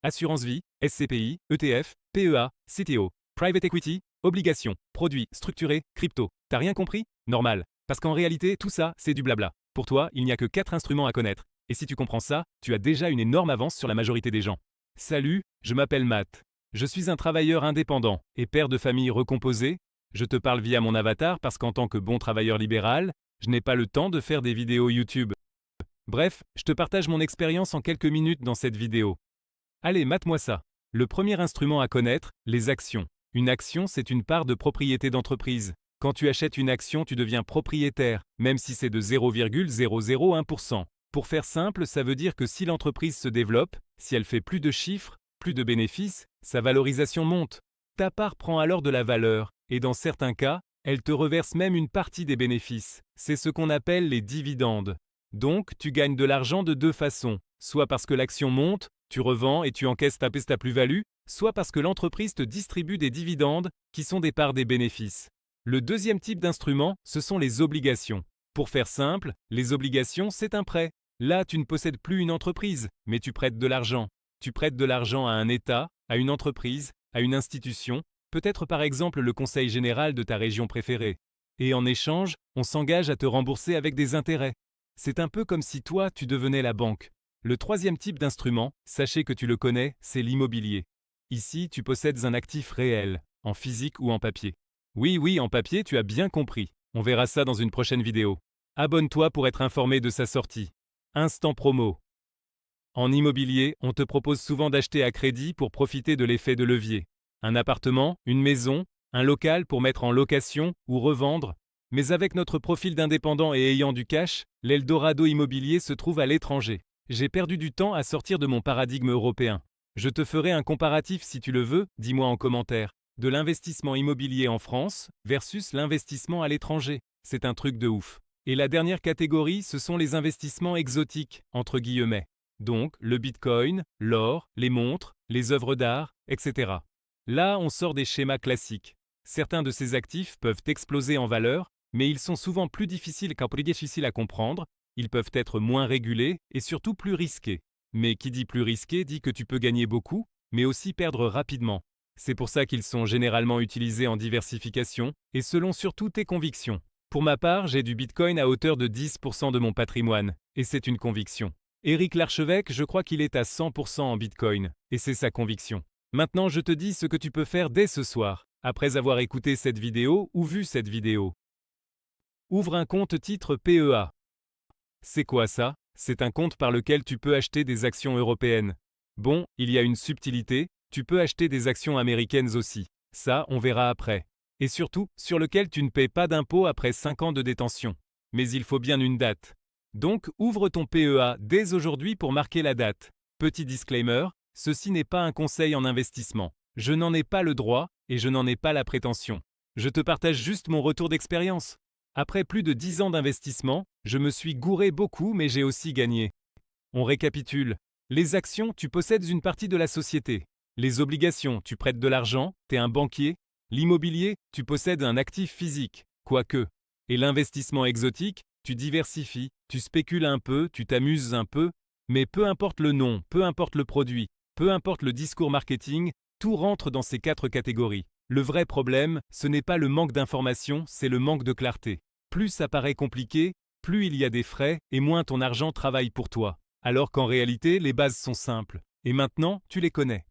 assurance vie, SCPI, ETF, PEA, CTO, private equity, obligations, produits, structurés, crypto. T'as rien compris? Normal. Parce qu'en réalité, tout ça, c'est du blabla. Pour toi, il n'y a que 4 instruments à connaître. Et si tu comprends ça, tu as déjà une énorme avance sur la majorité des gens. Salut, je m'appelle Matt. Je suis un travailleur indépendant et père de famille recomposée. Je te parle via mon avatar parce qu'en tant que bon travailleur libéral, je n'ai pas le temps de faire des vidéos YouTube. Bref, je te partage mon expérience en quelques minutes dans cette vidéo. Allez, mate-moi ça. Le premier instrument à connaître, les actions. Une action, c'est une part de propriété d'entreprise. Quand tu achètes une action, tu deviens propriétaire, même si c'est de 0,001%. Pour faire simple, ça veut dire que si l'entreprise se développe, si elle fait plus de chiffres, plus de bénéfices, sa valorisation monte. Ta part prend alors de la valeur, et dans certains cas, elle te reverse même une partie des bénéfices. C'est ce qu'on appelle les dividendes. Donc, tu gagnes de l'argent de deux façons, soit parce que l'action monte, tu revends et tu encaisses ta plus-value, soit parce que l'entreprise te distribue des dividendes qui sont des parts des bénéfices. Le deuxième type d'instrument, ce sont les obligations. Pour faire simple, les obligations, c'est un prêt. Là, tu ne possèdes plus une entreprise, mais tu prêtes de l'argent. Tu prêtes de l'argent à un État, à une entreprise, à une institution, peut-être par exemple le conseil général de ta région préférée. Et en échange, on s'engage à te rembourser avec des intérêts. C'est un peu comme si toi, tu devenais la banque. Le troisième type d'instrument, sachez que tu le connais, c'est l'immobilier. Ici, tu possèdes un actif réel, en physique ou en papier. Oui, en papier, tu as bien compris. On verra ça dans une prochaine vidéo. Abonne-toi pour être informé de sa sortie. Instant promo. En immobilier, on te propose souvent d'acheter à crédit pour profiter de l'effet de levier. Un appartement, une maison, un local pour mettre en location ou revendre. Mais avec notre profil d'indépendant et ayant du cash, l'Eldorado immobilier se trouve à l'étranger. J'ai perdu du temps à sortir de mon paradigme européen. Je te ferai un comparatif si tu le veux, dis-moi en commentaire, de l'investissement immobilier en France versus l'investissement à l'étranger. C'est un truc de ouf. Et la dernière catégorie, ce sont les investissements exotiques, entre guillemets. Donc, le bitcoin, l'or, les montres, les œuvres d'art, etc. Là, on sort des schémas classiques. Certains de ces actifs peuvent exploser en valeur, mais ils sont souvent plus difficiles à comprendre, ils peuvent être moins régulés et surtout plus risqués. Mais qui dit plus risqué dit que tu peux gagner beaucoup, mais aussi perdre rapidement. C'est pour ça qu'ils sont généralement utilisés en diversification et selon surtout tes convictions. Pour ma part, j'ai du Bitcoin à hauteur de 10% de mon patrimoine, et c'est une conviction. Éric Larchevêque, je crois qu'il est à 100% en Bitcoin, et c'est sa conviction. Maintenant, je te dis ce que tu peux faire dès ce soir, après avoir écouté cette vidéo ou vu cette vidéo. Ouvre un compte titre PEA. C'est quoi ça? C'est un compte par lequel tu peux acheter des actions européennes. Bon, il y a une subtilité, tu peux acheter des actions américaines aussi. Ça, on verra après. Et surtout, sur lequel tu ne paies pas d'impôt après 5 ans de détention. Mais il faut bien une date. Donc, ouvre ton PEA dès aujourd'hui pour marquer la date. Petit disclaimer, ceci n'est pas un conseil en investissement. Je n'en ai pas le droit et je n'en ai pas la prétention. Je te partage juste mon retour d'expérience. Après plus de 10 ans d'investissement, je me suis gouré beaucoup mais j'ai aussi gagné. On récapitule. Les actions, tu possèdes une partie de la société. Les obligations, tu prêtes de l'argent, t'es un banquier. L'immobilier, tu possèdes un actif physique, quoique. Et l'investissement exotique, tu diversifies, tu spécules un peu, tu t'amuses un peu, mais peu importe le nom, peu importe le produit, peu importe le discours marketing, tout rentre dans ces 4 catégories. Le vrai problème, ce n'est pas le manque d'informations, c'est le manque de clarté. Plus ça paraît compliqué, plus il y a des frais et moins ton argent travaille pour toi. Alors qu'en réalité, les bases sont simples. Et maintenant, tu les connais.